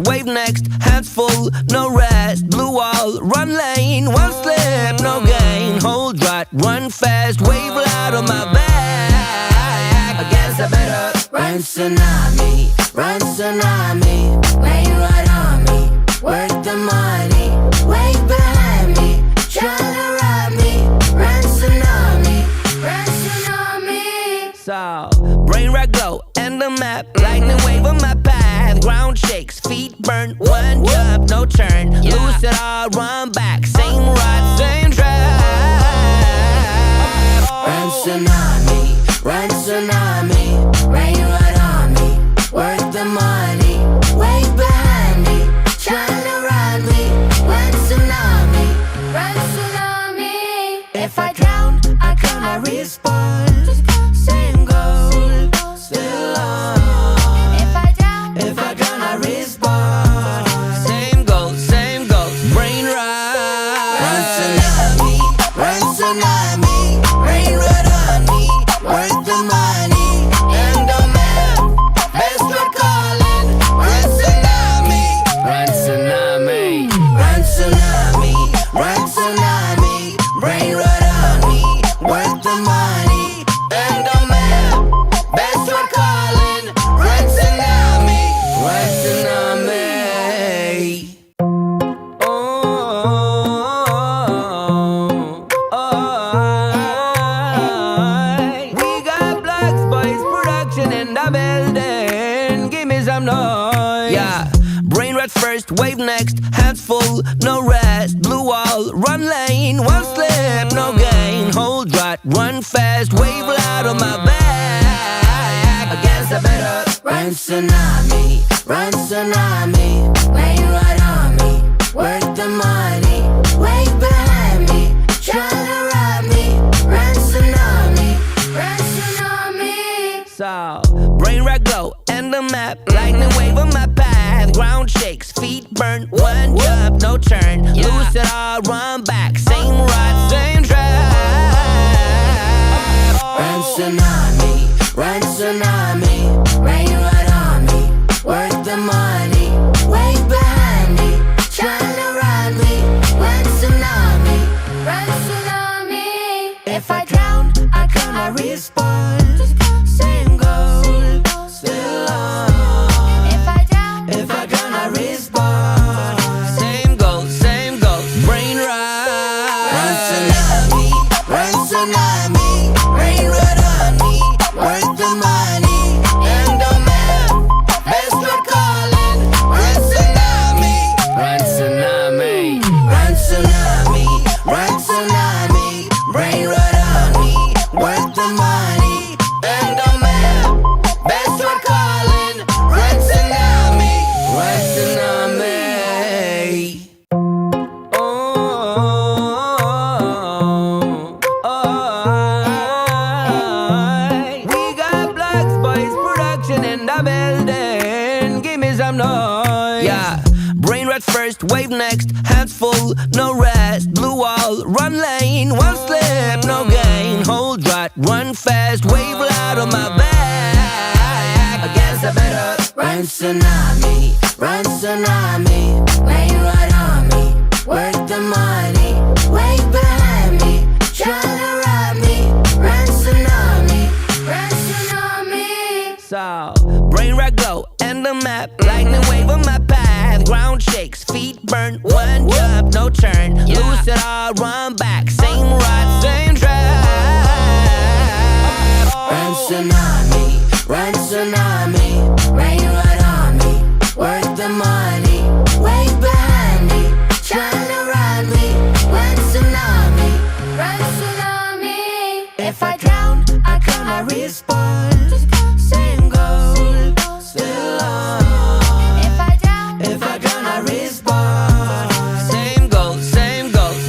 wave next, hands full, no rest. Blue wall, run lane, one slip, no gain. Hold right, run fast, wave loud on my back. Against the better. Run tsunami, run tsunami. Rain right on me, worth the money. Wave behind me, tryna rob me. Run tsunami, run tsunami. So, brain red glow and the map, lightning wave on my path. Ground shakes, feet burn, one jump, no turn. Lose it all, run back, same ride, same track. Run tsunami, run tsunami. Rain right on me, worth the money. Wave behind me, tryna ride me. Run tsunami, run tsunami. If I drown, I cannot respawn. Same goal, still on. If I cannot respawn. Same goal, brain ride. Run tsunami, run tsunami. Rain right on me, worth the money. And the map, best we're calling. Run tsunami, run tsunami. Run tsunami, run tsunami. Rain right on me, worth the money. And the map, best we're calling. Run tsunami, run tsunami. We got Blacks Boys production in the building. Give me some noise. Yeah, brain red first, wave next, hands full, no rest. Blue wall, run lane, one slip, no gain. Hold right, run fast, wave loud on my back. Against the better. Run tsunami, run tsunami. Rain right on me, worth the money. Wave behind me, tryna rob me. Run tsunami, run tsunami. So, brain red glow and the map, lightning wave on my path. Ground shakes, feet burn, one jump, no turn. Lose it all, run back, same ride, same track. Run tsunami, run tsunami. Rain right on me, worth the money. Wave behind me, tryna ride me. Run tsunami, run tsunami. If I drown, I cannot respawn. Same goal, still on. If I cannot respawn. Same goal, brain ride. Run tsunami, run tsunami. Rain right on me, worth the money. And the map, best we're calling. Run tsunami, run tsunami. Run tsunami, run tsunami. Rain right on me, worth the money. And the map, best we're calling. Run tsunami, run tsunami. We got Blacks Boys production in the building. Give me some noise. Yeah, brain red first, wave next, hands full, no rest. Blue wall, run lane, one slip, no gain. Hold right, run fast, wave loud on my back. Against the better. Run tsunami, run tsunami. Rain right on me, worth the money. Wave behind me, tryna rob me. Run tsunami, run tsunami. So, brain red glow and the map, lightning wave on my path. Ground shakes, feet burn, one jump, no turn. Lose it all, run back, same ride, same track. Run tsunami, run tsunami. Rain right on me, worth the money. Wave behind me, tryna ride me. Run tsunami, run tsunami. If I drown, I cannot respawn. Same goal, still on. If I cannot respawn. Same goal,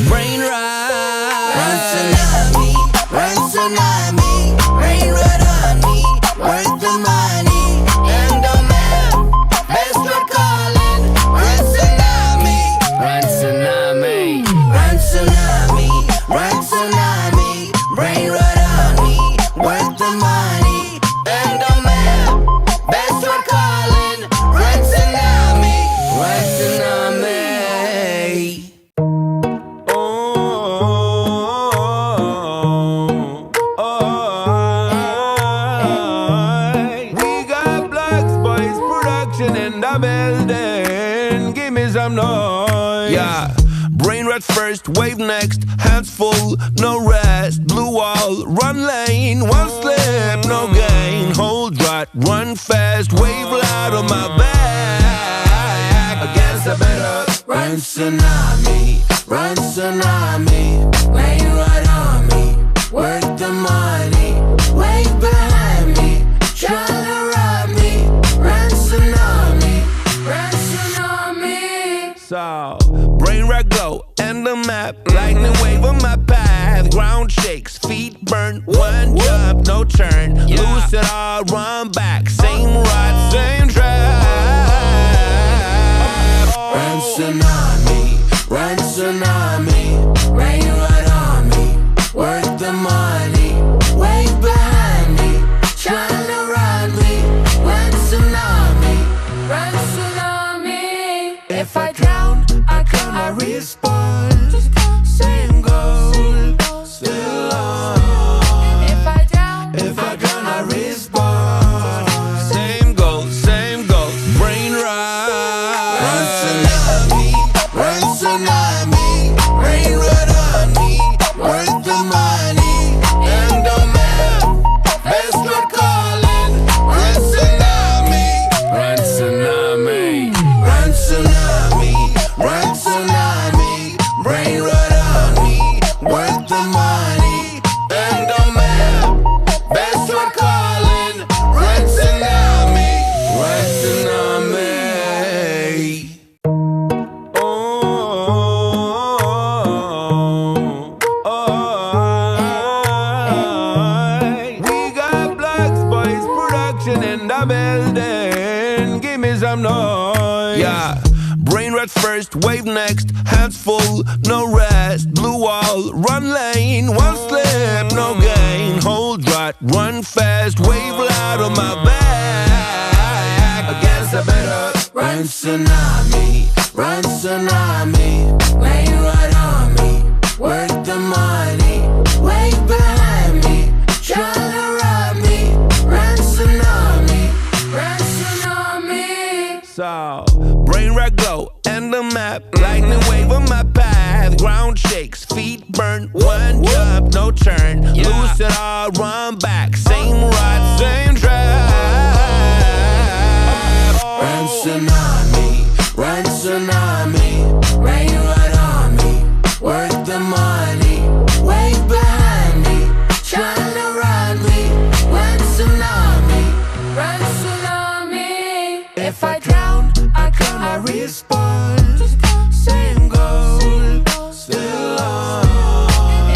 brain ride. Run tsunami, run tsunami. Rain right on me, worth the money. And the map, best we're calling. Run tsunami, run tsunami. Run tsunami, run tsunami. Rain right on me, worth the money. And the map, best we're calling. Run tsunami, give me some noise. Yeah. Brain rat first, wave next, hands full, no rest. Blue wall, run lane, one slip, no gain. Hold right, run fast, wave loud on my back. Against the better. Run tsunami, run tsunami. Rain right on me, worth the money. Wave behind me, try to rob me. Run tsunami, run tsunami. So, brain rat go, and the map. Lightning wave on my path. Ground shakes, feet burn. One jump, no turn. Lose it all, run back. Same ride, same track. Run tsunami, run tsunami. Rain right on me, worth the money. Wave behind me, trying to rob me. Run tsunami, run tsunami. If I drown, I cannot respawn. Same goal, still on. If I drown, if I cannot respawn. Same goal, brain ride. Run tsunami, run tsunami. Rain right on me, worth the money. And the map, best we're calling. Run tsunami, Run tsunami. run tsunami, run tsunami. Rain right on me, worth the money. And the map, best we're calling. Run tsunami, run tsunami. We got Blacks Boys production in the building. Give me some noise. Yeah. Brain rat first, wave next, hands full, no rest. Blue wall, run lane, one slip, no gain. Hold right, run fast, wave loud on my back. Against the better. Run tsunami, run tsunami. Rain right on me, worth the money. Wave behind me, try to rob me. Run tsunami, run tsunami. So, brain rat go, and the map. Lightning wave on my path. Ground shakes, feet burn. One jump, no turn. Lose it all, run back. Same ride, same track. Run tsunami, run tsunami. Rain right on me, worth the money. Wave behind me, try to rob me. Run tsunami, run tsunami. If I drown, I cannot respawn. Same goal, still on.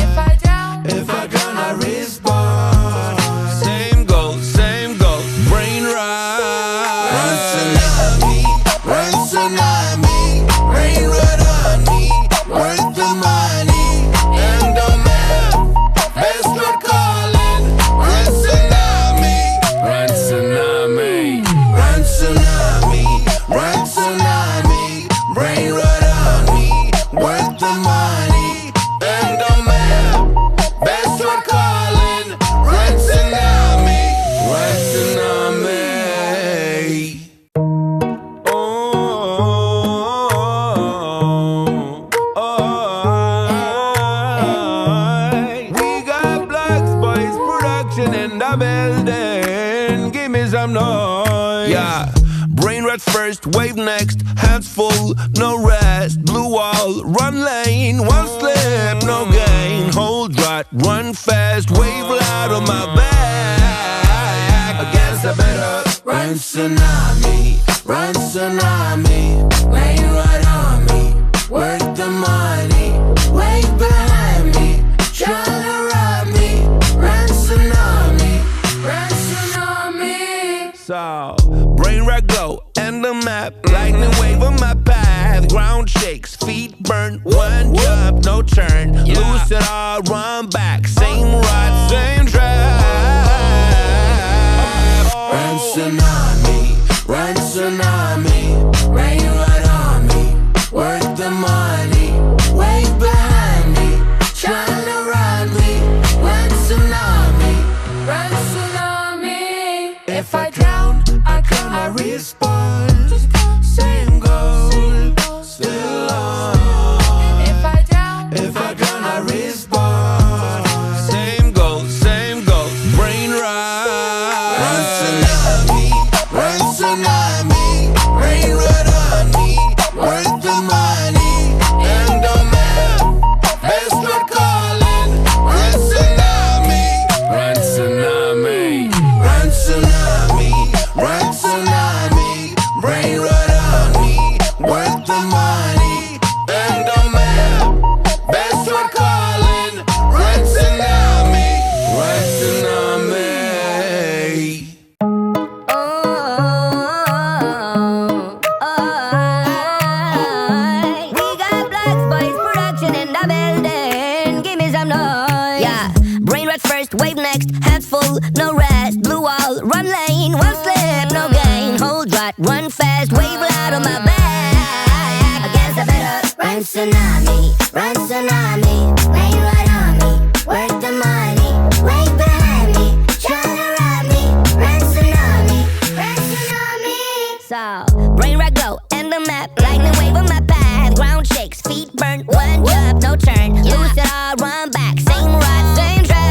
If I drown, if I cannot respawn. Same goal, brain ride. Run tsunami, run tsunami. Rain right on me, worth the money. And the map, best we're calling. Run tsunami, Run tsunami. run tsunami, run tsunami. Rain right on me, worth the money. And the map, best we're calling. Run tsunami, run tsunami. We got Blacks Boys production in the building. Give me some noise. Yeah. Brain rat first, wave next, hands full, no rest. Blue wall, run lane, one slip, no gain. Hold right, run fast, wave loud on my back. Against the better. Run tsunami, run tsunami. Rain right on me, worth the money. Wave behind me, try to rob me. Run tsunami, run tsunami. So, brain rat go, and the map. Lightning wave on my path. Ground shakes, feet burn. One jump, no turn. Lose it all, run back. Same ride, same track. Run tsunami, run tsunami. Rain right on me, worth the money. Wave behind me, try to rob me. Run tsunami, run tsunami. If I drown, I cannot respawn. Same goal, the money and the map. That's what calling. Run tsunami. Run tsunami. We got Blacks Boys production in the building. Give me some noise. Yeah, brain rot first, wave next, hands full, no rest. Blue wall, run lane, one slip, no gain. Hold right, run fast, wave out of my back. Against the better. Run tsunami, run tsunami. Rain right on me, worth the money. Wait behind me, tryna rob me. Run tsunami, run tsunami. So, brain rot glow and the map, lightning wave on my path. Ground shakes, feet burn, one jump, no turn. Lose it all, run back, same ride, same track.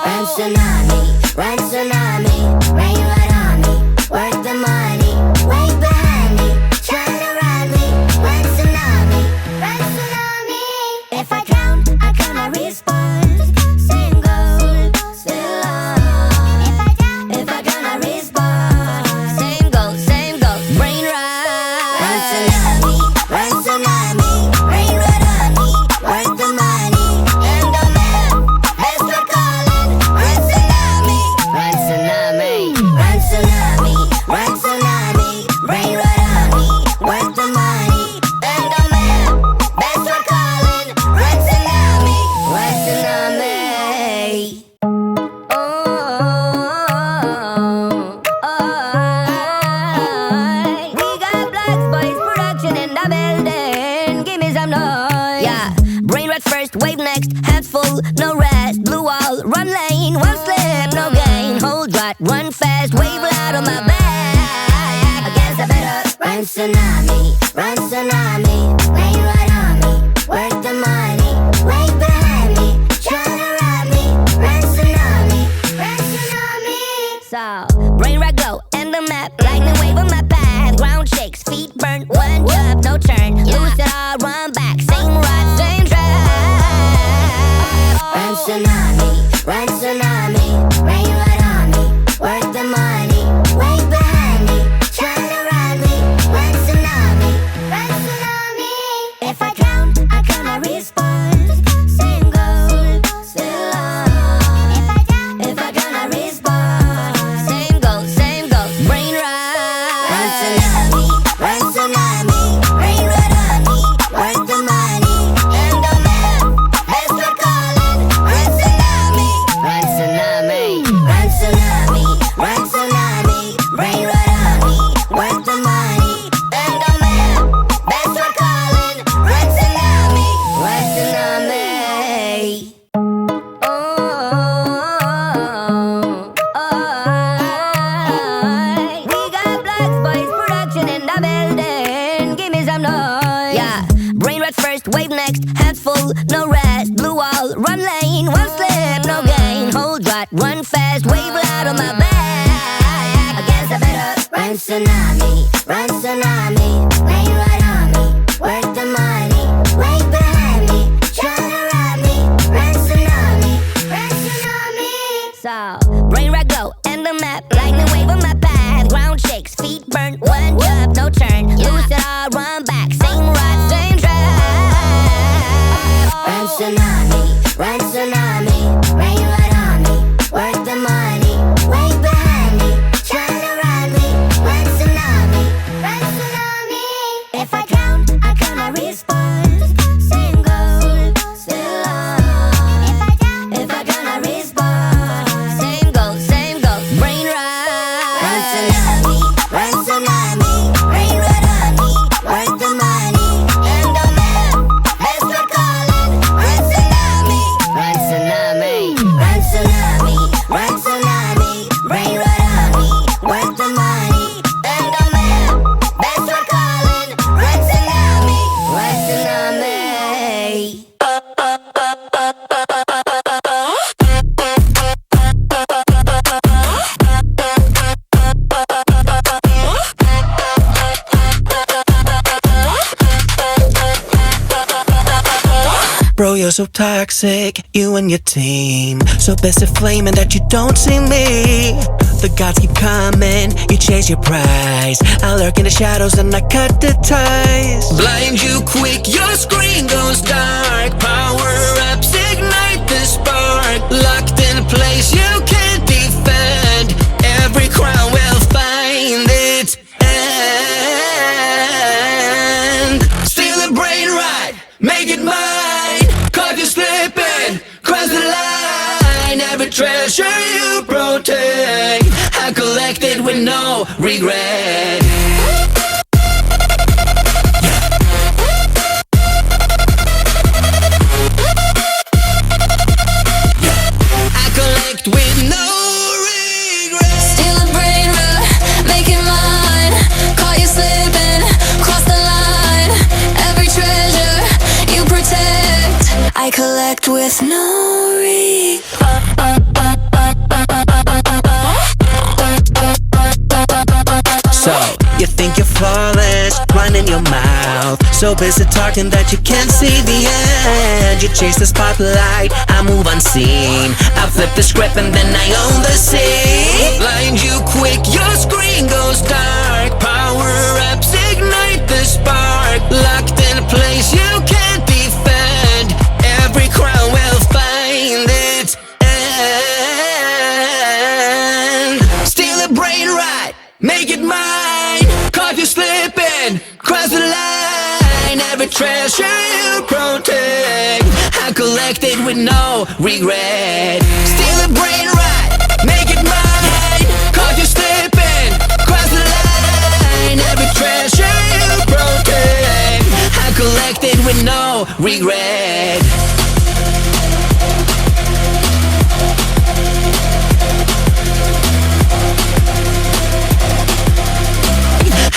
Run tsunami, run tsunami. Rain right on me, worth the money. Wait behind me, tryna rob me. Run tsunami, run tsunami. If I drown, I cannot respawn. Same goal, still on. If I drown, I respawn. Same goal, brain Run rot. tsunami, run tsunami. Rain right on me, worth the money. And the map, that's what calling. Run tsunami, run tsunami. Run tsunami, run tsunami. Rain right on me, worth the money. And the map, that's what calling. Run tsunami, run tsunami. We got Blacks Boys production in the building. Give me some noise. Yeah, brain rot first, wave next, hands full, no rest. Blue wall, run lane, one slip, no gain. Hold right, run fast, wave out of my back. Against the better. Run tsunami, run tsunami. Rain right on me, worth the money. Wait behind me, tryna rob me. Run tsunami, run tsunami. So, brain rot glow and the map, lightning wave on my path. Ground shakes, feet burn, one jump, no turn. Lose it all, run back, same ride, same track. Run tsunami, run tsunami. Rain right on me, worth the money. Wait behind me, tryna rob me. Run tsunami, run tsunami. If I drown, I cannot respawn. Same goal, still on. If I drown, I respawn. Same goal, brain Run rot. tsunami, run tsunami. Rain right on me, worth the money. And the map, that's what calling. Run tsunami, run tsunami. Run tsunami, run tsunami. Rain right on me, worth the money. And the map, that's what calling. Run tsunami, run tsunami. We got Blacks Boys production in the building. Give me some noise. Yeah, brain rot first, wave next, hands full, no rest. Blue wall, run lane, one slip, no gain. Hold right, run fast, wave out of my back. Against the better. Run tsunami, run tsunami. Rain right on me, worth the money. Wait behind me, tryna rob me. Run tsunami, run tsunami. So, brain rot glow and the map, lightning wave on my path. Ground shakes, feet burn, one jump, no turn. Lose it all, run back, same ride, same track. Run tsunami, run tsunami. Rain right on me, worth the money. Wait behind me, tryna rob me. Run tsunami, run tsunami. Bro, you're so toxic, you and your team. So busy flaming that you don't see me. The gods keep coming, you chase your prize. I lurk in the shadows and I cut the ties. Blind you quick, your screen goes dark. Power-ups ignite the spark. Locked in a place you can't defend. Every crown will find its end. Steal the brain right, make it mine. Caught you slipping, cross the line. Every treasure you protect, I collect it with no regret. I collect with no regret. Steal a brain rot, make it mine. Caught you slipping, cross the line. Every treasure you protect, I collect with no regret. So, you think you're flawless, blind in your mouth. So busy talking that you can't see the end. You chase the spotlight, I move unseen. I flip the script and then I own the scene. Blind you quick, your screen goes dark. Power-ups ignite the spark. Locked in a place you can't defend. Every crown will find its end. Steal a brain right, make it mine. Caught you slipping, cross the line. Every treasure you protect, I collect it with no regret. Steal a brain right, make it mine. Caught you slipping, cross the line. Every treasure you protect, I collect it with no regret.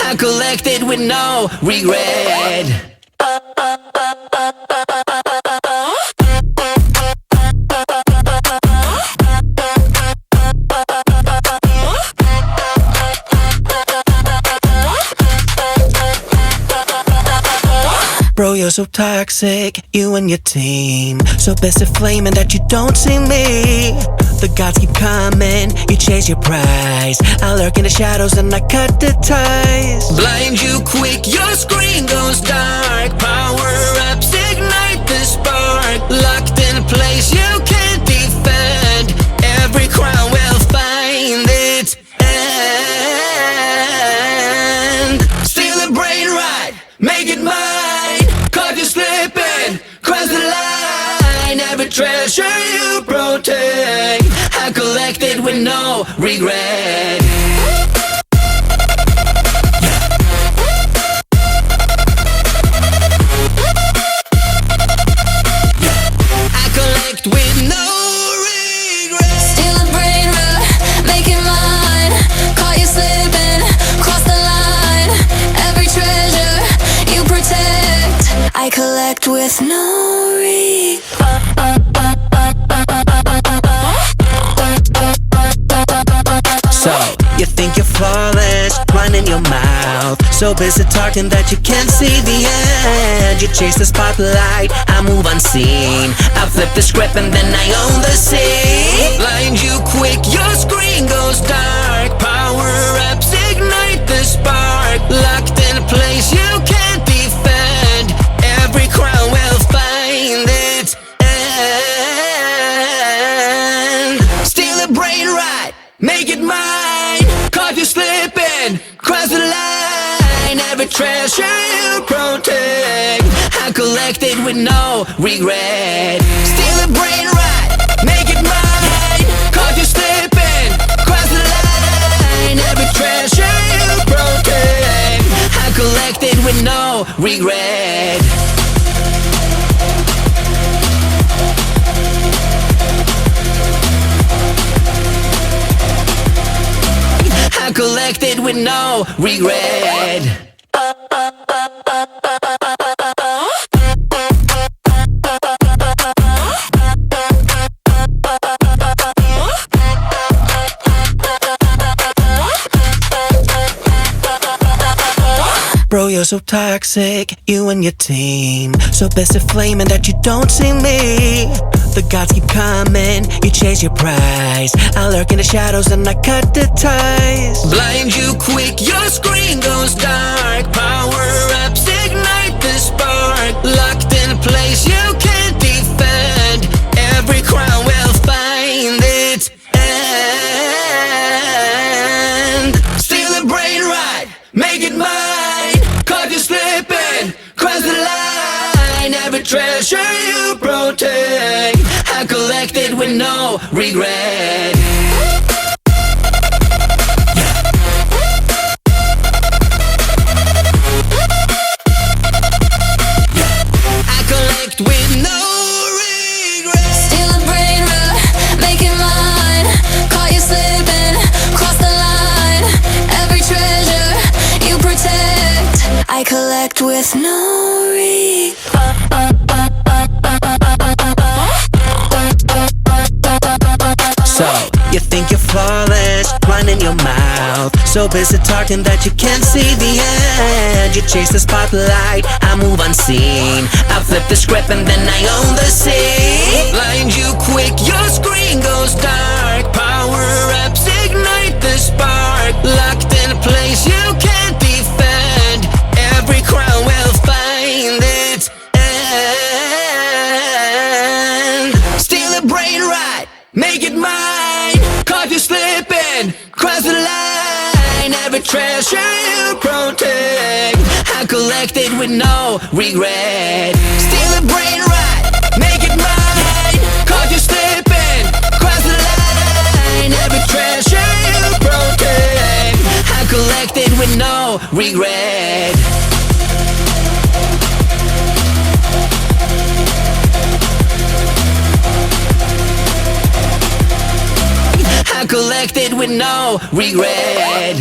I collect it with no regret. Bro, you're so toxic, you and your team. So busy flaming that you don't see me. The gods keep coming, you chase your prize. I lurk in the shadows and I cut the ties. Blind you quick, your screen goes dark. Power-ups ignite the spark. Locked in a place you can't defend. Every crown will find its end. Steal the brain right, make it mine. Caught you slipping, cross the line. Every treasure you protect, I collect it with no regret. I collect with no regret. Steal a brain rot, make it mine. Caught you slipping, cross the line. Every treasure you protect, I collect with no regret. So, you think you're flawless, blind in your mouth. So busy talking that you can't see the end. You chase the spotlight, I move unseen. I flip the script and then I own the scene. Blind you quick, your screen goes dark. Power-ups ignite the spark. Locked in a place you can't defend. Every crown will find its end. Steal a brain right, make it mine. Caught you slipping, cross the line. Every treasure you protect, I collect it with no regret. Steal a brain right, make it mine. Caught you slipping, cross the line. Every treasure you protect, I collect it with no regret. I collect it with no regret. Bro, you're so so toxic, you and your team. So busy flaming that you don't see me. The gods keep coming, you chase your prize. I lurk in the shadows and I cut the ties. Blind you quick, your screen goes dark. Power-ups ignite the spark. Locked in place, you can't defend. Every crown will find its end. Steal the brain right, make it mine. Caught you slipping, cross the line. Every treasure you protect, I collect it with no regret. I collect with no regret. Steal a brain rot, make it mine. Caught you slipping, cross the line. Every treasure you protect, I collect with no regret. So, you think you're flawless, blind in your mouth. So busy talking that you can't see the end. You chase the spotlight, I move unseen. I flip the script and then I own the scene. Blind you quick, your screen goes dark. Power-ups ignite the spark. Locked in place, you can't defend. Every crown will find its end. Steal a brain right, make it mine. Caught you slipping, cross the line. Every treasure you protect, I collect it with no regret. Steal a brain right, make it mine. Caught you slipping, cross the line. Every treasure you protect, I collect it with no regret. I collect it with no regret.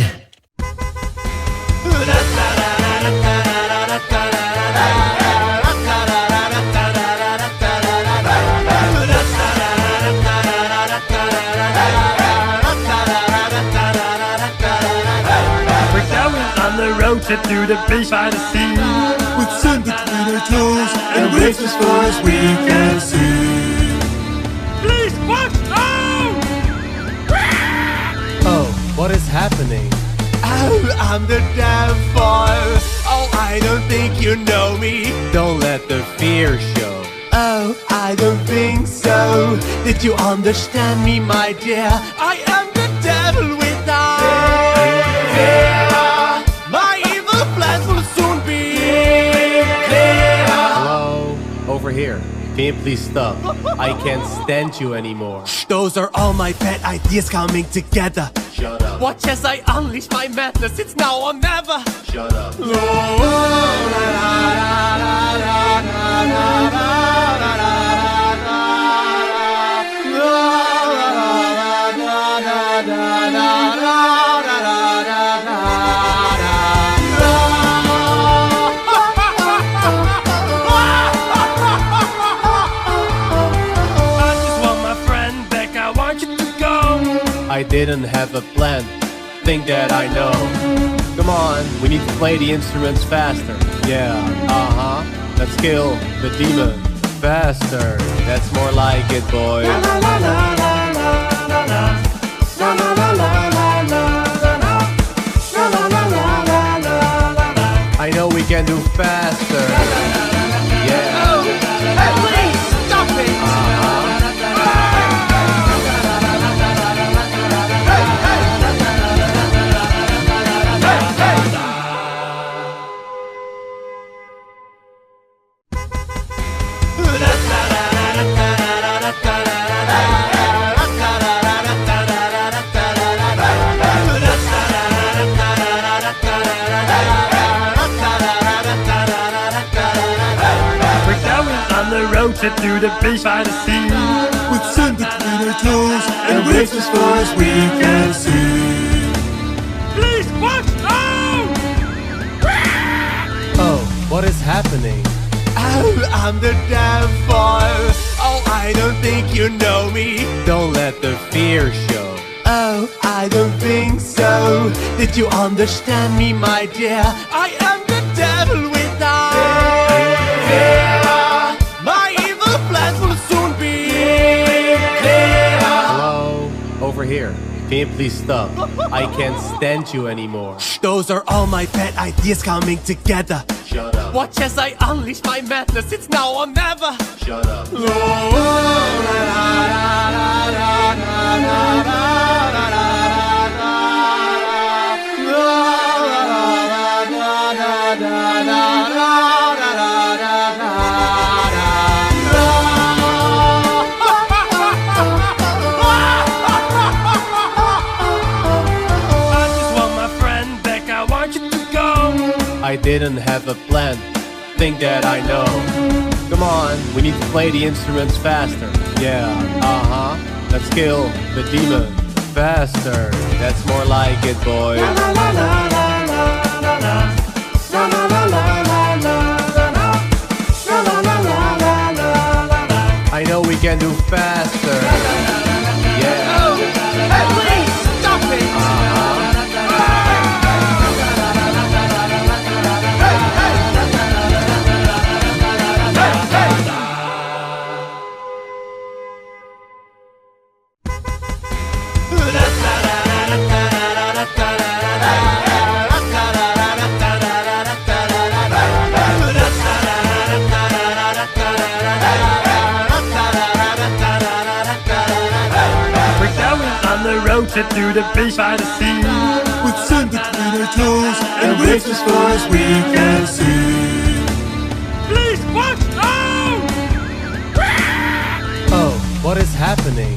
We're going on the road trip to the beach by the sea, With sand between our toes and waves as far as we can see. Please watch out! Oh, what is happening? Oh, I'm the devil. Oh, I don't think you know me. Don't let the fear show. Oh, I don't think so. Did you understand me, my dear? I am the devil without fear. My evil plans will soon be clear. Hello? Over here. Can you please stop? I can't stand you anymore. Those are all my bad ideas coming together. Shut up. Watch as I unleash my madness. It's now or never. Shut up. I just want my friend back, I want you to go. I didn't have a plan. Think that I know. Come on, we need to play the instruments faster. Yeah, let's kill the demon faster. That's more like it, boy. I know we can do faster. Yeah. Hey, please, stop it! We're going on the road trip to the beach by the sea, With sand between our toes and waves as far as we can see. please watch out! Oh, what is happening? Oh, I'm the devil. Oh, I don't think you know me. Don't let the fear show. Oh, I don't think so. Did you understand me, my dear? I am the devil devil without fear. My evil plans will soon be clear. Hello, over here. Can you please stop? I can't stand you anymore. Those are all my bad ideas coming together. Shut up. Watch as I unleash my madness. It's now or never. Shut up. I didn't have a plan, think that I know. Come on, we need to play the instruments faster. Yeah, Let's kill the demon faster. That's more like it, boy. I know we can do faster. Yeah. Hey, please stop it. To do the beach by the sea, With sand between our toes and waves as far as we can see. please watch out! Oh, what is happening?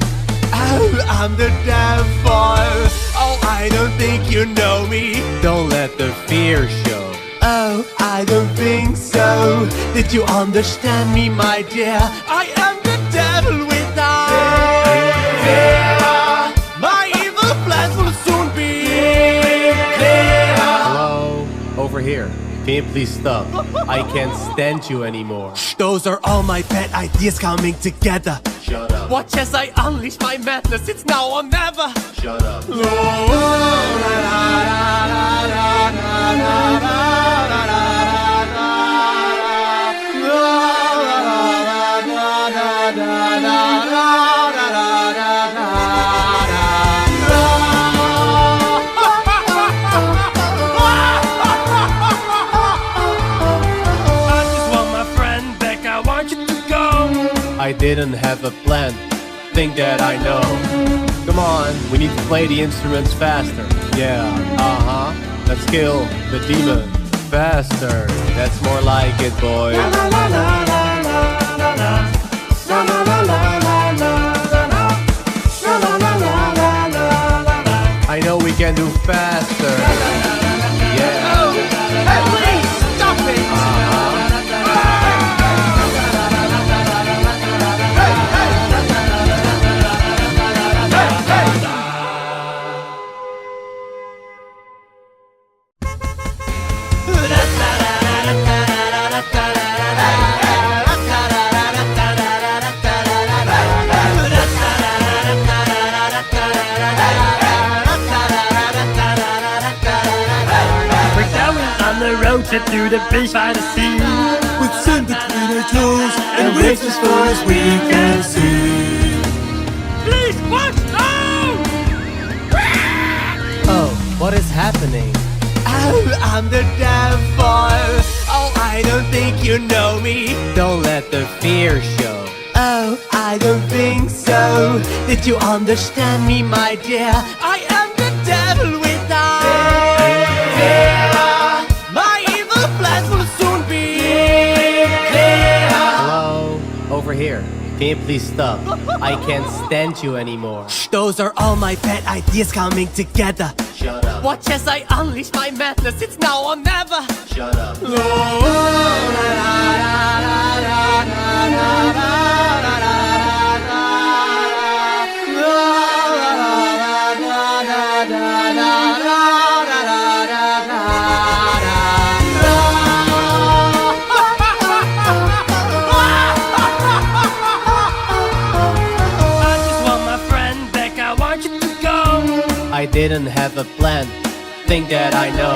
Oh, I'm the devil. Oh, I don't think you know me. Don't let the fear show. Oh, I don't think so. Did you understand me, my dear? I am the devil without fear. My evil plans will soon be clear. Hello, over here. Can you please stop? I can't stand you anymore. Those are all my bad ideas coming together. Shut up. Watch as I unleash my madness. It's now or never. Shut up. I didn't have a plan, think that I know. Come on, we need to play the instruments faster. Yeah, let's kill the demon faster. That's more like it, boy. I know we can do faster. Yeah. Hey, please stop it. To do the beach by the sea, With sand between our toes and waves as far as we can see. please watch out! Oh, what is happening? Oh, I'm the devil. Oh, I don't think you know me. Don't let the fear show. Oh, I don't think so. Did you understand me, my dear? I am the devil without fear. My evil plans will soon be clear. Hello, over here. Can you please stop? I can't stand you anymore. Those are all my bad ideas coming together. Shut up. Watch as I unleash my madness. It's now or never. Shut up. I didn't have a plan, think that I know.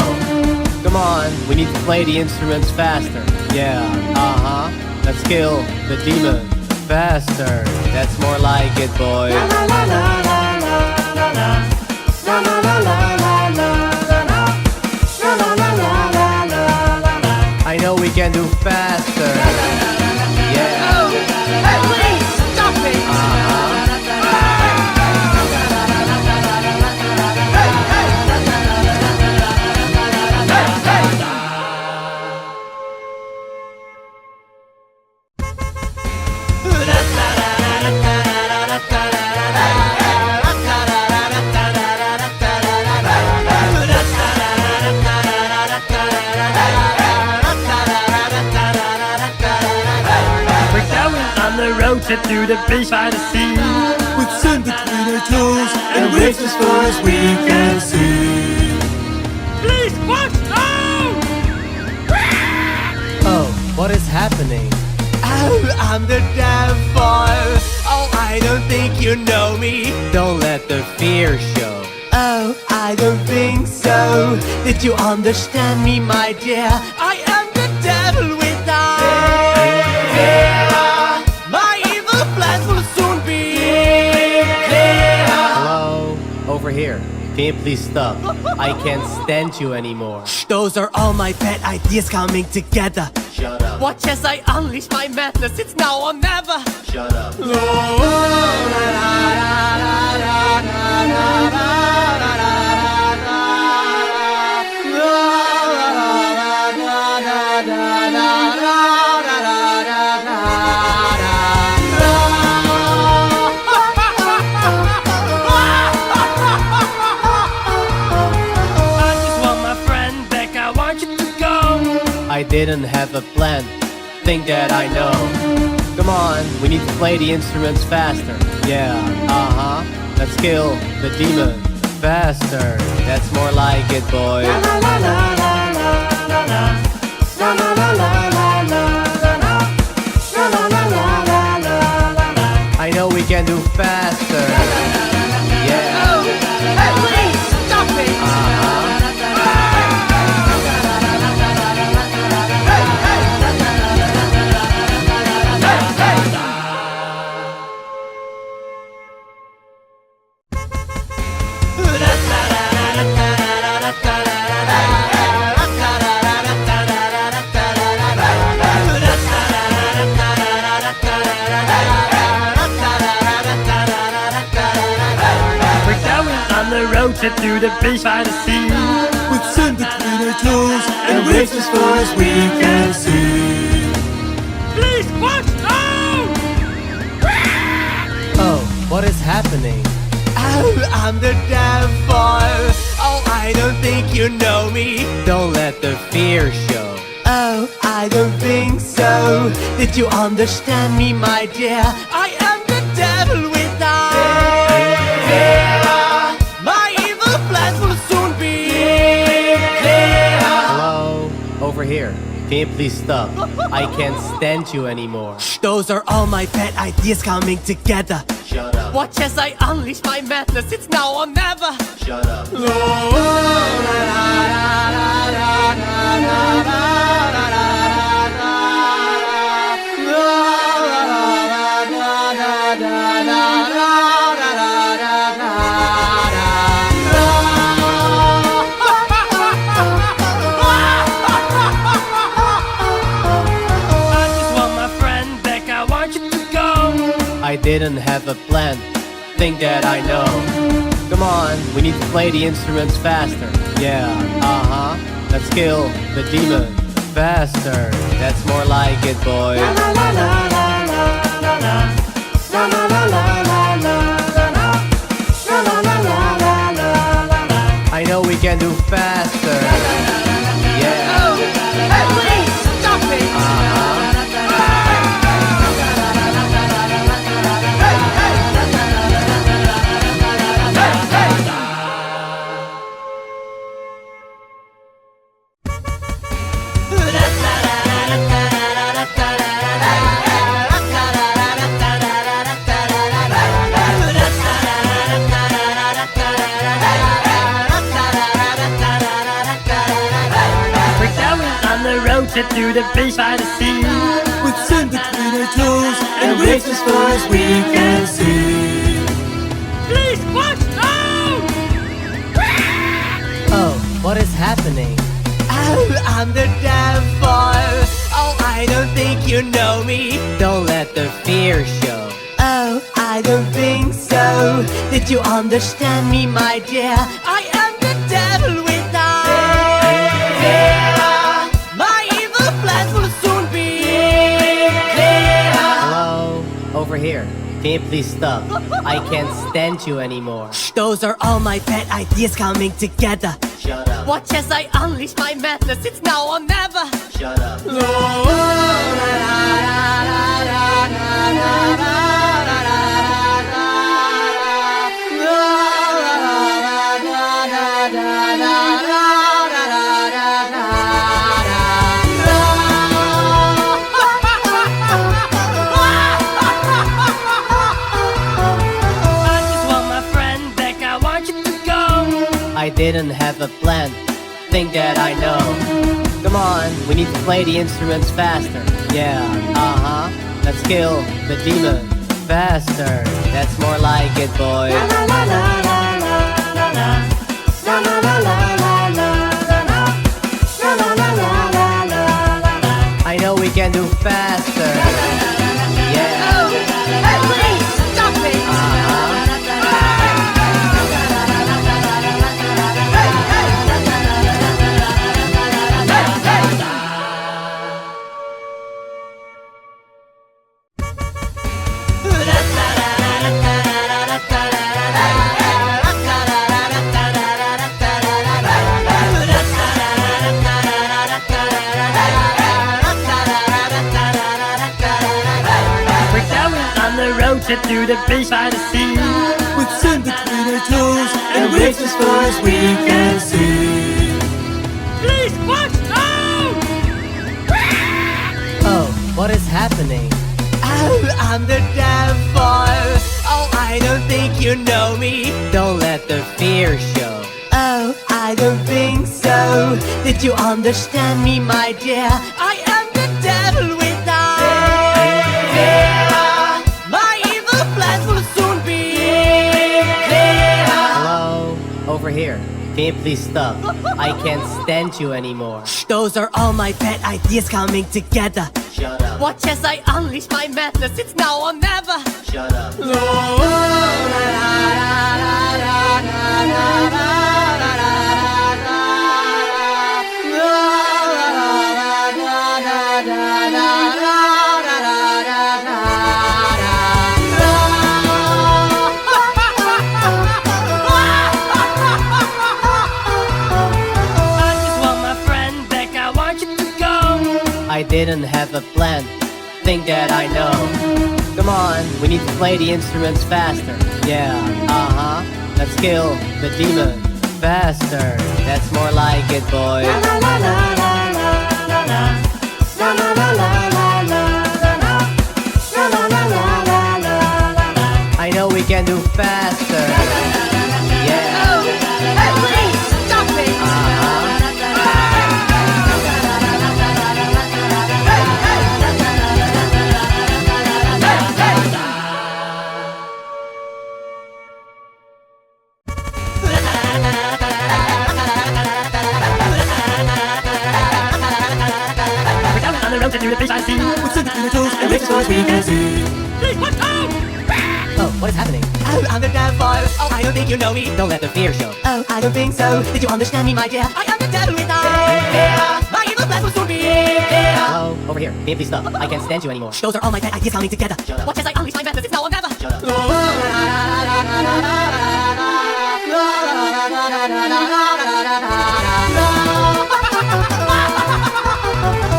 Come on, we need to play the instruments faster. Yeah, uh-huh. Let's kill the demon faster. That's more like it, boy. I know we can do faster. Yeah. Hey, please stop it! We're going on the road trip through the beach by the sea. With sand between our toes and waves as far as we can see. Please watch out! Oh, what is happening? Oh, I'm the devil. Oh, I don't think you know me. Don't let the fear show. Oh, I don't think so. Did you understand me, my dear? I am the devil without fear. My evil plans will soon be clear. Hello? Over here. Can you please stop? I can't stand you anymore. Those are all my bad ideas coming together. Shut up. Watch as I unleash my madness. It's now or never. Shut up. I just want my friend back, I want you to go. I didn't have a plan. Think that I know. Come on, we need to play the instruments faster. Yeah, uh-huh. Let's kill the demon faster. That's more like it, boy. I know we can do faster. Yeah. Hey, please stop it! We're going on the road trip through the beach by the sea. With sand between our toes and waves as far as we can see. Please watch out! Oh, what is happening? Oh, I'm the devil. Oh, I don't think you know me. Don't let the fear show. Oh, I don't think so. Did you understand me, my dear? I am the devil without fear. My evil plans will soon be clear. Hello? Over here. Can you please stop? I can't stand you anymore. Those are all my bad ideas coming together. Shut up. Watch as I unleash my madness. It's now or never. Shut up. I just want my friend back, I want you to go. I didn't have a plan. Think that I know. Come on, we need to play the instruments faster. Yeah, uh-huh. Let's kill the demon faster. That's more like it, boy. I know we can do faster. Yeah. Hey, please stop it! to the beach by the sea. With sand between our toes and waves as far as we can see. Please watch out! Oh, what is happening? Oh, I'm the devil. Oh, I don't think you know me. Don't let the fear show. Oh, I don't think so. Did you understand me, my dear? I am the devil without fear. My evil plans will soon be clear. Hello? Over here. Can you please stop? I can't stand you anymore. Those are all my bad ideas coming together. Shut up. Watch as I unleash my madness. It's now or never. Shut up. I just want my friend back, I want you to go. I didn't have a plan. Think that I know. Come on, we need to play the instruments faster. Yeah, let's kill the demon faster. That's more like it, boy. I know we can do faster. Yeah. Hey, please, stop it! We're going on the road trip to the beach by the sea. With sand between our toes and waves as far as we can see. Please watch out! Oh, what is happening? Oh, I'm the devil. Oh, I don't think you know me. Don't let the fear show. Oh, I don't think so. Did you understand me, my dear? I am the devil without fear. My evil plans will soon be clear. Hello? Over here. Can you please stop? I can't stand you anymore. Those are all my bad ideas coming together. Shut up. Watch as I unleash my madness. It's now or never. Shut up. I just want my friend back, I want you to go. I didn't have a plan. Think that I know. Come on, we need to play the instruments faster. Yeah, let's kill the demon faster. That's more like it, boy. I know we can do faster. Yeah. Hey, please, stop it! We're going on the road trip to the beach by the sea. With sand between our toes and waves as far as we can see. Please watch out! Oh, what is happening? Oh, I'm the devil. Oh, I don't think you know me. Don't let the fear show. Oh, I don't think so. Did you understand me, my dear? I am the devil without fear. My evil plans will soon be clear. Hello? Over here. Can you please stop? I can't stand you anymore. Those are all my bad ideas coming together. Shut up. Watch as I unleash my madness. It's now or never. Shut up.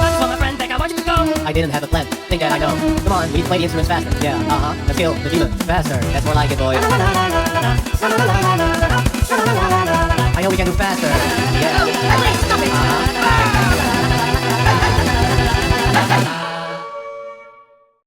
I just want my friend back, I want you to go. I didn't have a plan. Think that I know. Come on, we need to play the instruments faster. Yeah, let's kill the demon faster. That's more like it, boy. I know we can do faster. Yeah. Hey, please, stop it!